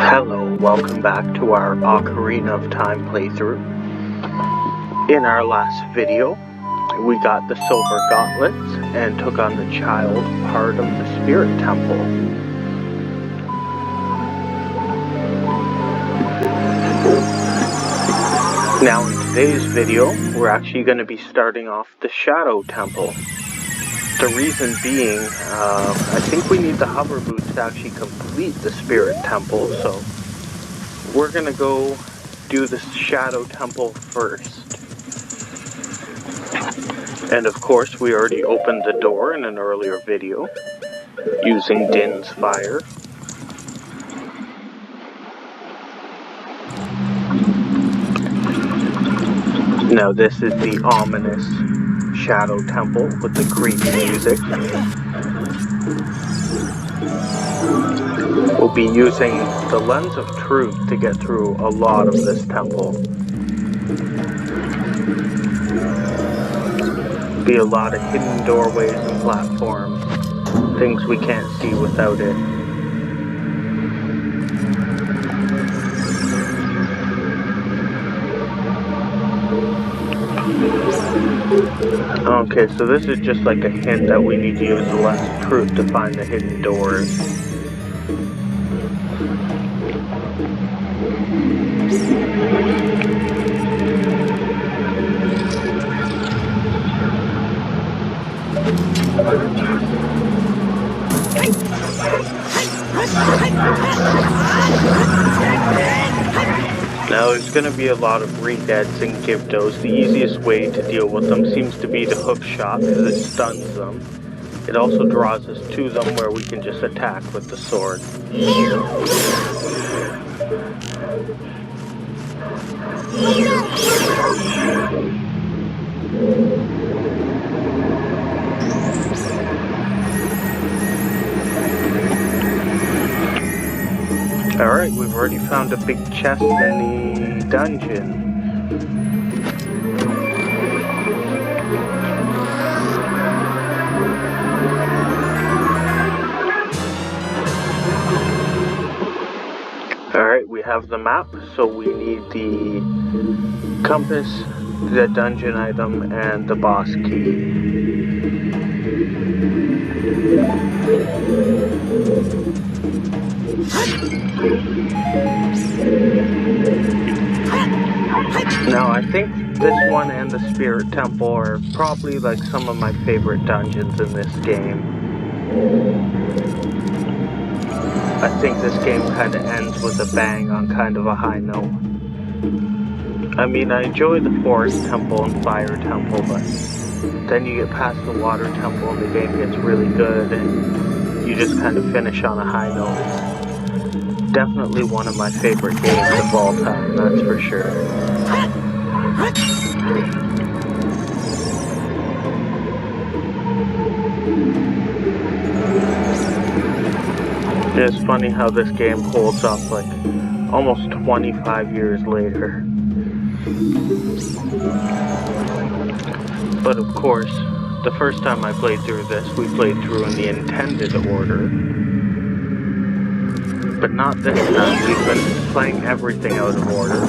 Hello, welcome back to our Ocarina of Time playthrough. In our last video, we got the silver gauntlets and took on the child part of the spirit temple. Now in today's video, we're actually going to be starting off the shadow temple. The reason being, I think we need the hover boots to actually complete the spirit temple, so we're gonna go do the shadow temple first. And of course, we already opened the door in an earlier video using Din's fire. Now this is the ominous shadow temple with the creepy music. We'll be using the lens of truth to get through a lot of this temple. Be a lot of hidden doorways and platforms, things we can't see without it. Okay, so this is just like a hint that we need to use the lens of truth to find the hidden doors. Now there's going to be a lot of re-deads and Gyptos. The easiest way to deal with them seems to be the hook shot because it stuns them. It also draws us to them where we can just attack with the sword. Alright, we've already found a big chest in the dungeon. Alright, we have the map, so we need the compass, the dungeon item, and the boss key. Now I think this one and the Spirit Temple are probably like some of my favorite dungeons in this game. I think this game kind of ends with a bang on kind of a high note. I mean, I enjoy the Forest Temple and Fire Temple, but then you get past the Water Temple and the game gets really good and you just kind of finish on a high note. It's definitely one of my favorite games of all time, that's for sure. It's funny how this game holds up like almost 25 years later. But of course, the first time I played through this, we played through in the intended order. But not this time, we've been playing everything out of order.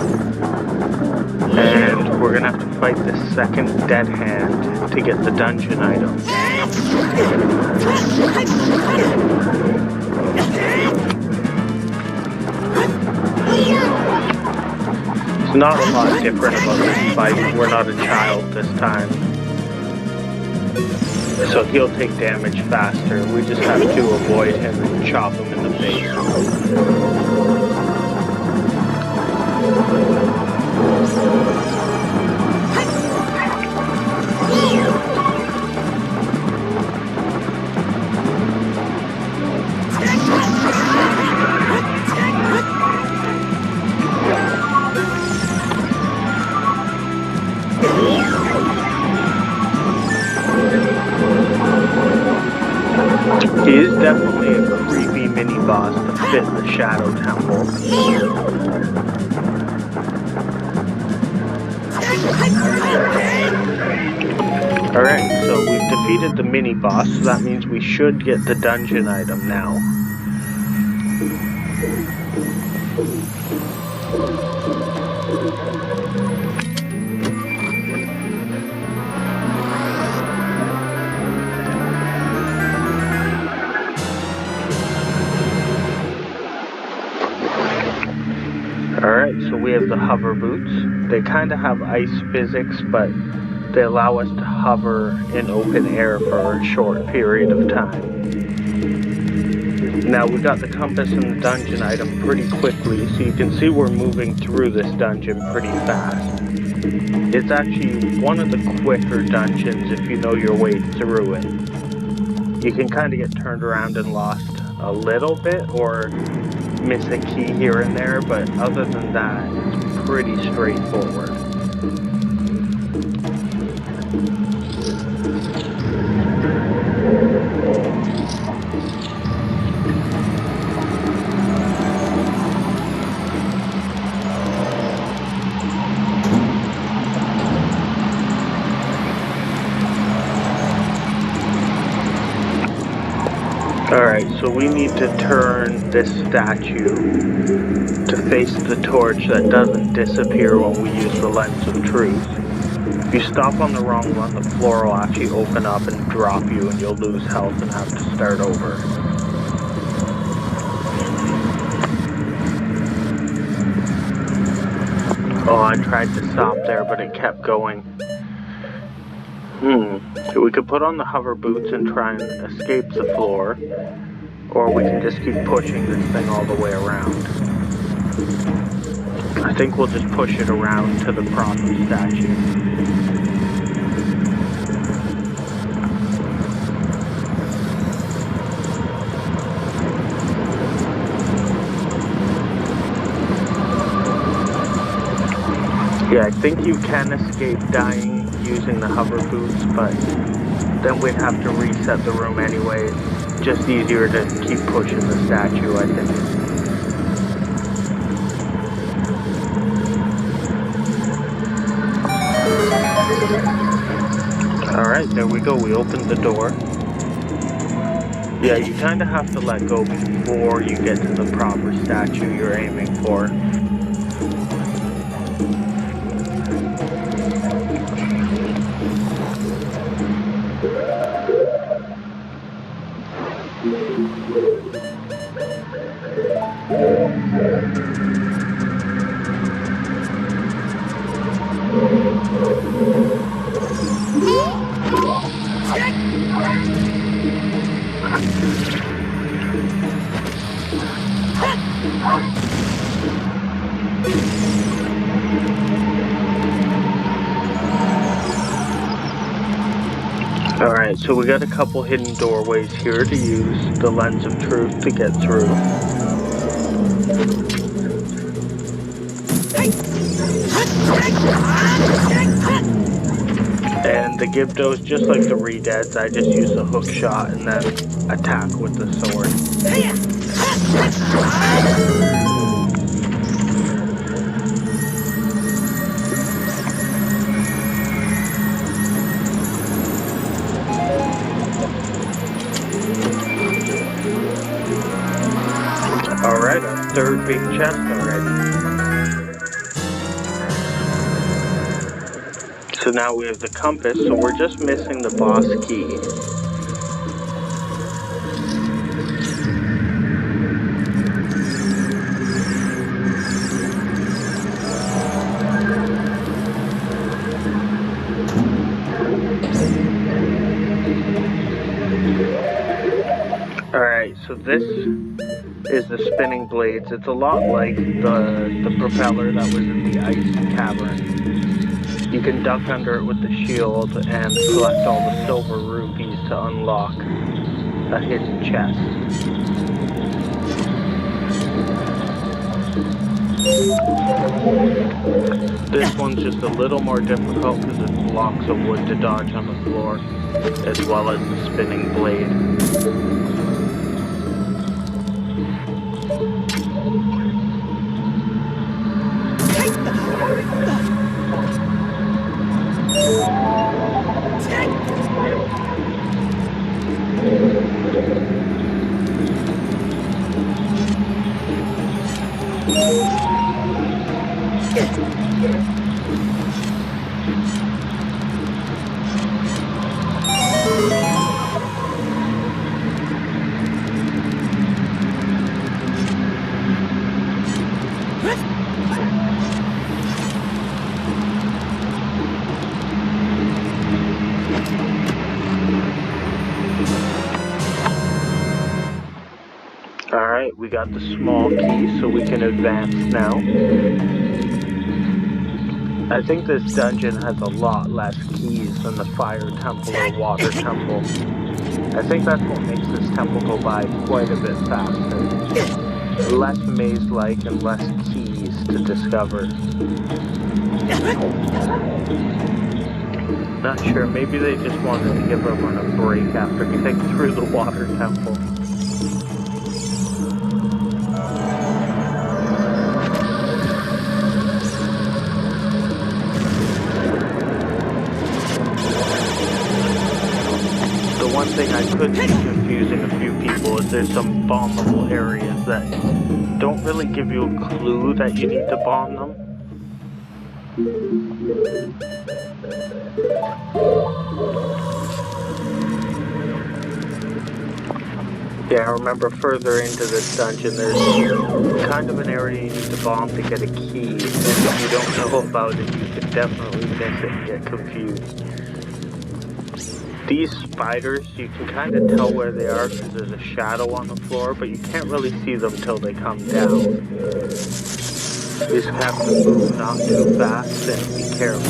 And we're gonna have to fight this second dead hand to get the dungeon item. It's not a lot different about this fight. We're not a child this time. So he'll take damage faster. We just have to avoid him and chop him in the face. He is definitely a creepy mini-boss to fit the Shadow Temple. Alright, so we've defeated the mini-boss, so that means we should get the dungeon item now. we have the hover boots. They kind of have ice physics, but they allow us to hover in open air for a short period of time. Now we got the compass and the dungeon item pretty quickly, so you can see we're moving through this dungeon pretty fast. It's actually one of the quicker dungeons if you know your way through it. You can kind of get turned around and lost a little bit or miss a key here and there, but other than that, it's pretty straightforward. Alright, so we need to turn this statue to face the torch that doesn't disappear when we use the lens of truth. If you stop on the wrong one, the floor will actually open up and drop you and you'll lose health and have to start over. Oh, I tried to stop there, but it kept going. We could put on the hover boots and try and escape the floor, or we can just keep pushing this thing all the way around. I think we'll just push it around to the proper statue. Yeah, I think you can escape dying using the hover boots, but then we'd have to reset the room anyway. It's just easier to keep pushing the statue, I think. Alright, there we go. We opened the door. Yeah, you kind of have to let go before you get to the proper statue you're aiming for. Alright, so we got a couple hidden doorways here to use the lens of truth to get through. And the Gibdos, just like the Redeads, I just use a hook shot and then attack with the sword. Alright, our third big chest already. So now we have the compass, so we're just missing the boss key. Alright, so this is the spinning blades. It's a lot like the propeller that was in the ice cavern. You can duck under it with the shield and collect all the silver rupees to unlock a hidden chest. This one's just a little more difficult because it's blocks of wood to dodge on the floor, as well as the spinning blade. Alright, we got the small key, so we can advance now. I think this dungeon has a lot less keys than the fire temple or water temple. I think that's what makes this temple go by quite a bit faster. Less maze-like and less keys to discover. Not sure, maybe they just wanted to give everyone a break after getting through the water temple. The one thing I could see confusing a few people is there's some bombable areas that don't really give you a clue that you need to bomb them. Yeah, I remember further into this dungeon, there's kind of an area you need to bomb to get a key, and if you don't know about it, you can definitely miss it and get confused. These spiders, you can kind of tell where they are because there's a shadow on the floor, but you can't really see them till they come down. You just have to move not too fast and be careful.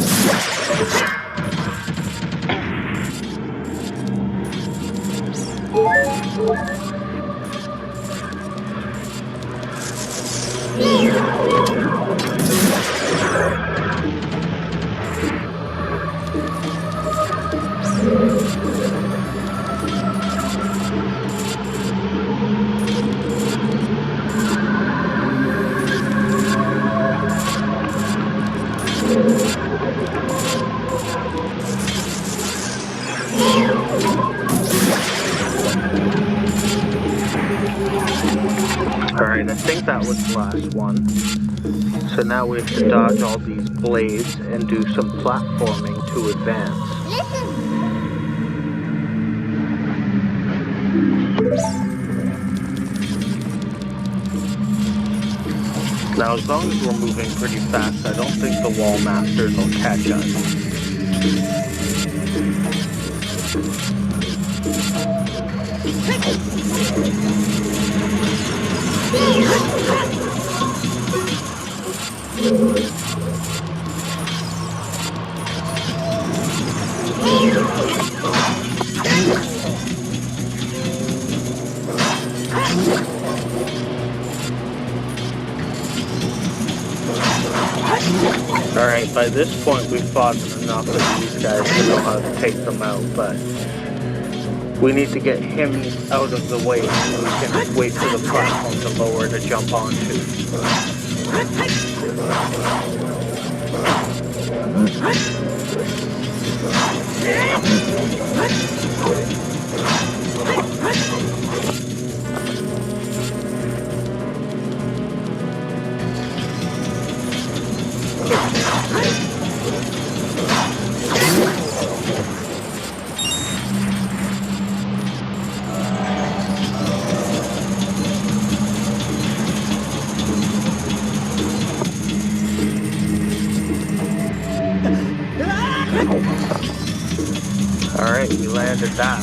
Alright, I think that was the last one. So now we have to dodge all these blades and do some platforming to advance. Now as long as we're moving pretty fast, I don't think the wall masters will catch us. Alright, by this point we've fought enough of these guys to know how to take them out, but we need to get him out of the way so we can wait for the platform to lower to jump onto. Alright, we landed that.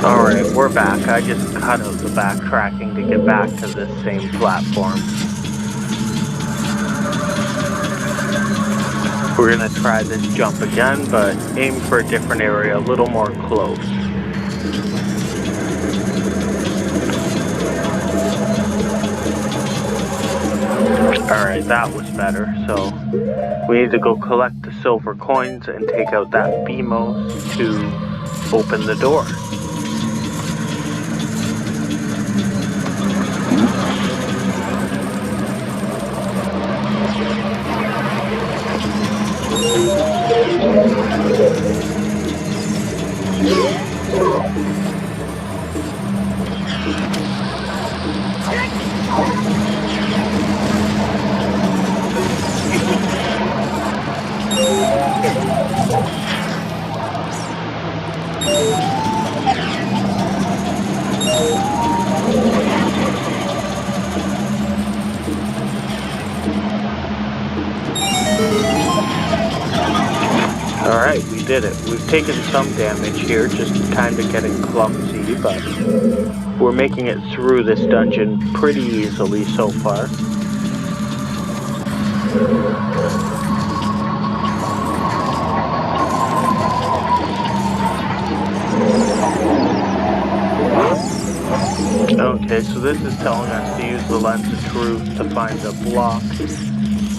Alright, we're back. I just cut out the backtracking to get back to this same platform. We're gonna try this jump again, but aim for a different area, a little more close. Alright, that was better. So we need to go collect the silver coins and take out that BMOS to open the door. did it. We've taken some damage here, just kind of getting clumsy, but we're making it through this dungeon pretty easily so far. Okay, so this is telling us to use the lens of truth to find a block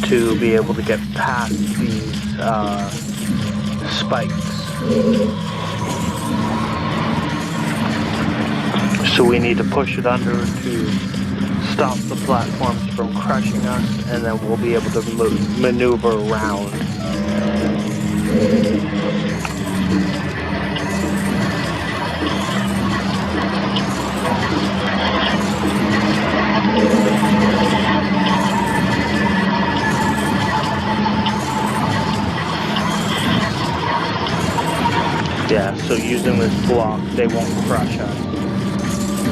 to be able to get past these spikes. So we need to push it under to stop the platforms from crushing us, and then we'll be able to maneuver around. Yeah, so using this block, they won't crush us.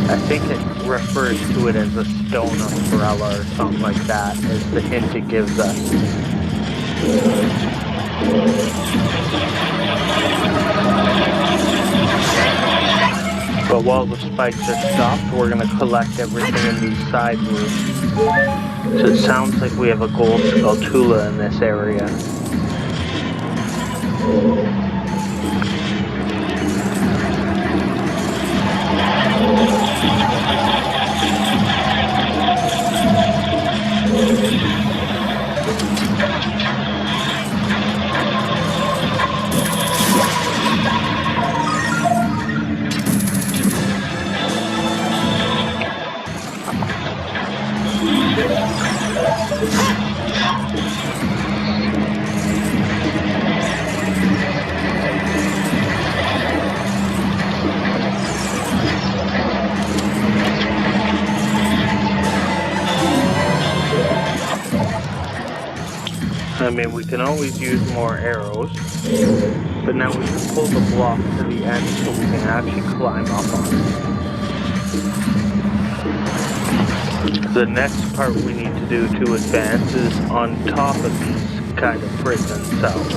I think it refers to it as a stone umbrella or something like that, is the hint it gives us. But while the spikes are stopped, we're going to collect everything in these side rooms. So it sounds like we have a gold Skulltula in this area. I mean, we can always use more arrows, but now we can pull the block to the end so we can actually climb up on it. The next part we need to do to advance is on top of these kind of prison cells.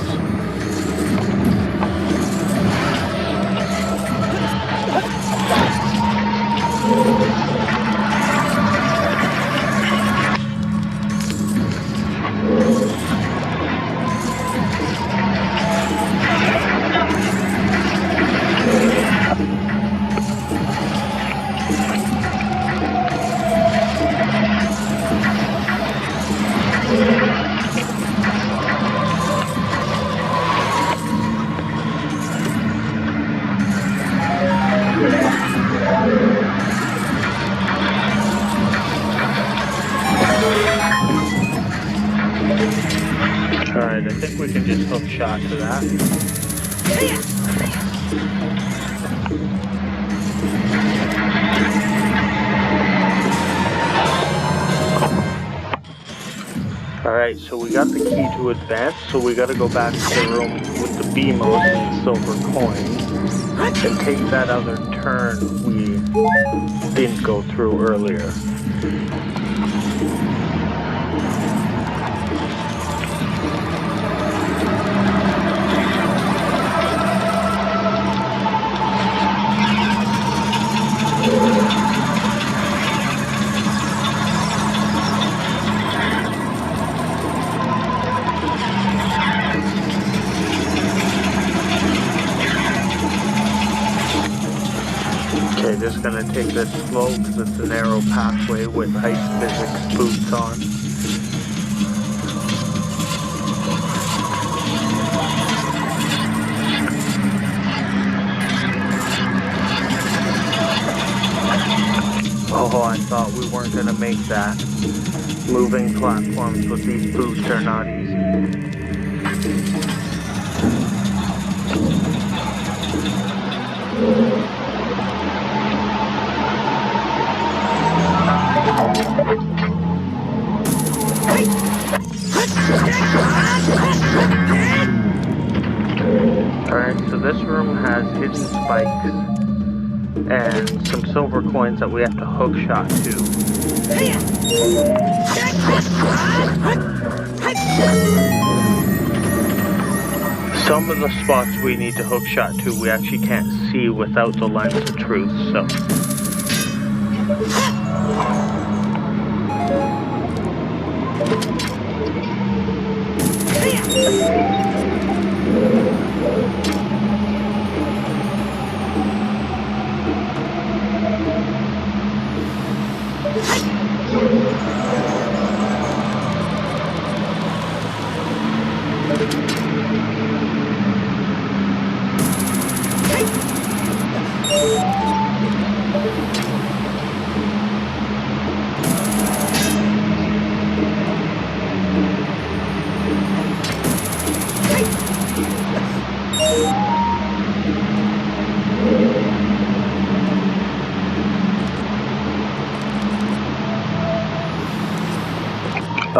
Alright, I think we can just hook shot to that. Alright, so we got the key to advance, so we gotta go back to the room with the beamos and silver coins and take that other turn we didn't go through earlier. Okay, just gonna take this slow because it's a narrow pathway with ice physics boots on. Oh, I thought we weren't gonna make that. Moving platforms with these boots are not easy. Alright, so this room has hidden spikes and some silver coins that we have to hook shot to. So some of the spots we need to hookshot to, we actually can't see without the lens of truth, so.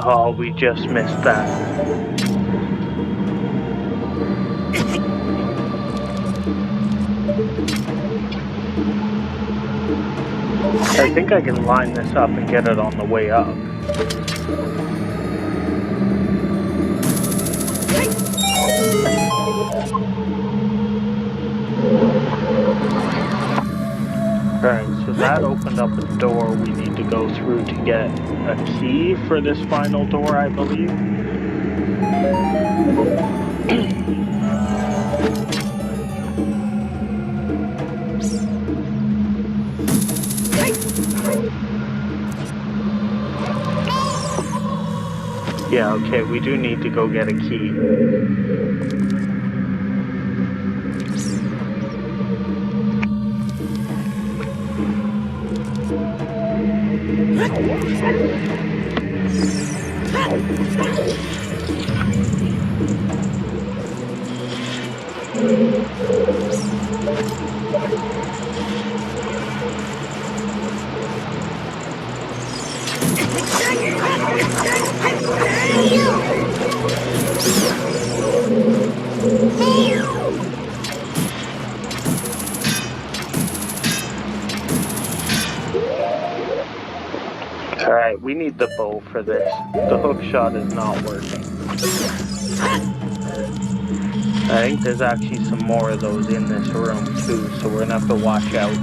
Oh, we just missed that. I think I can line this up and get it on the way up. Alright, so that opened up a door we need to go through to get a key for this final door, I believe. Yeah, okay, we do need to go get a key. Alright, we need the bow for this. The hook shot is not working. I think there's actually some more of those in this room too, so we're gonna have to watch out.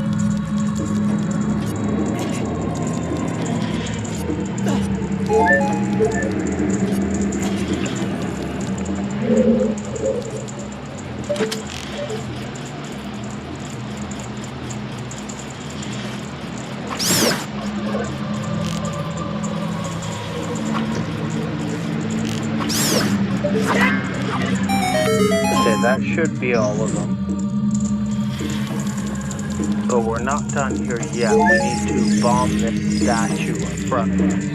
Okay, that should be all of them. But we're not done here yet. We need to bomb this statue in front of us.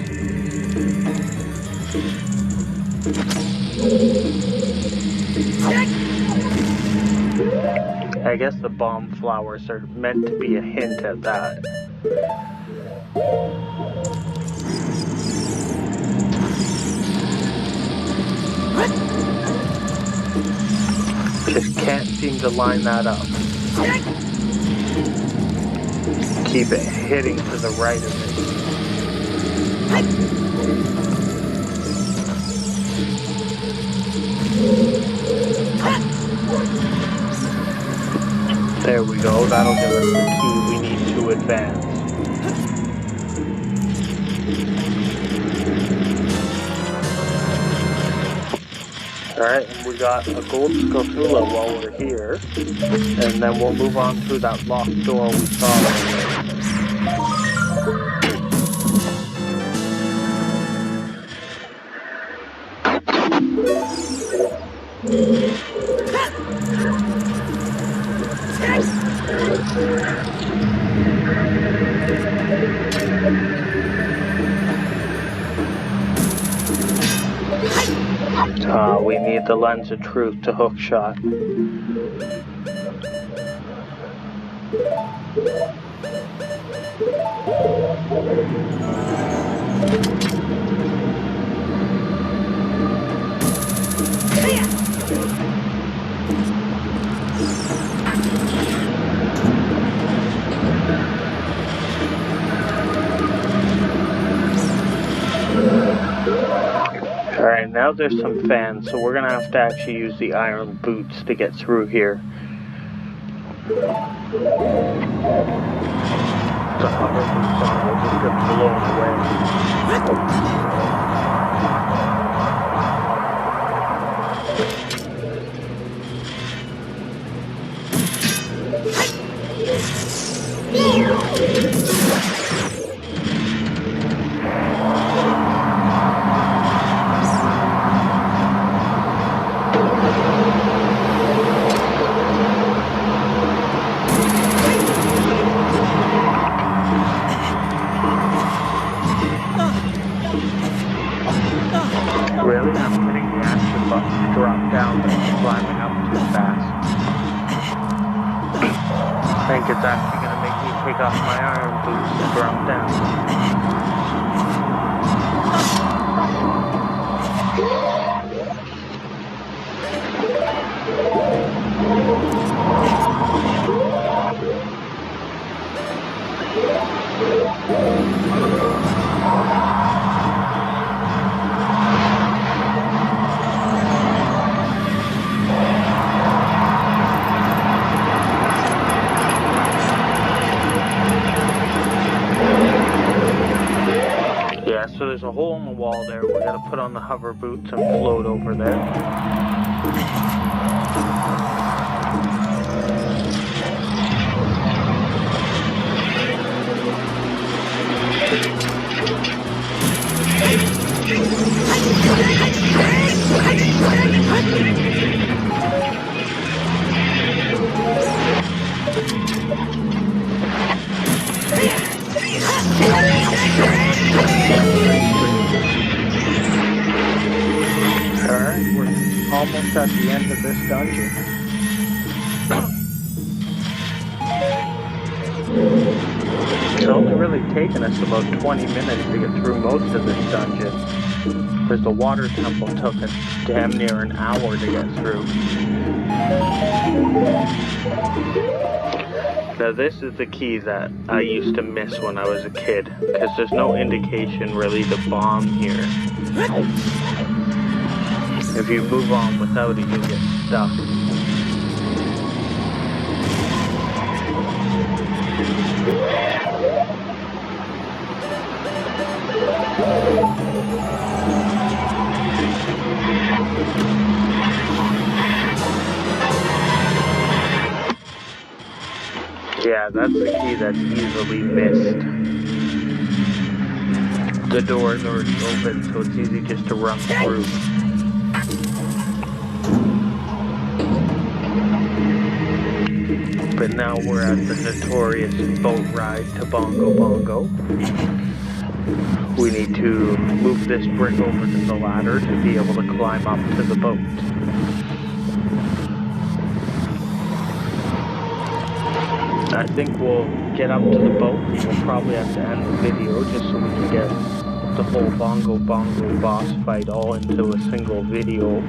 I guess the bomb flowers are meant to be a hint at that. Just can't seem to line that up. Keep it hitting to the right of it. There we go, that'll give us the key we need to advance. Alright, and we got a gold scatula while we're here, and then we'll move on to that locked door we saw earlier. We need the lens of truth to hook shot. Alright, now there's some fans, so we're gonna have to actually use the iron boots to get through here. The hover boots on will just get blown away. Really? I'm hitting the action button to drop down, but it's climbing up too fast. I think it's actually going to make me take off my iron boots to drop down. Yeah, so there's a hole in the wall there. We're going to put on the hover boots and float over there. Alright, we're almost at the end of this dungeon. It's only really taken us about 20 minutes to get through most of this dungeon. Because the water temple took us damn near an hour to get through. Now this is the key that I used to miss when I was a kid, because there's no indication really to bomb here. If you move on without it, you'll get stuck. Yeah, that's the key that's easily missed. The door is already open, so it's easy just to run through. But now we're at the notorious boat ride to Bongo Bongo. We need to move this brick over to the ladder to be able to climb up to the boat. I think we'll get up to the boat. We'll probably have to end the video just so we can get the whole Bongo Bongo boss fight all into a single video.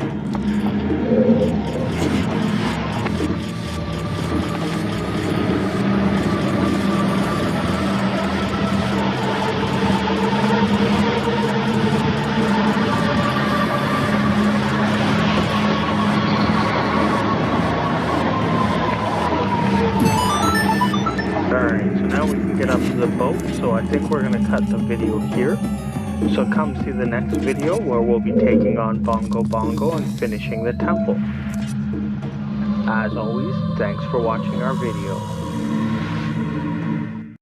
Alright, so now we can get up to the boat, so I think we're going to cut the video here. So come see the next video where we'll be taking on Bongo Bongo and finishing the temple. As always, thanks for watching our video.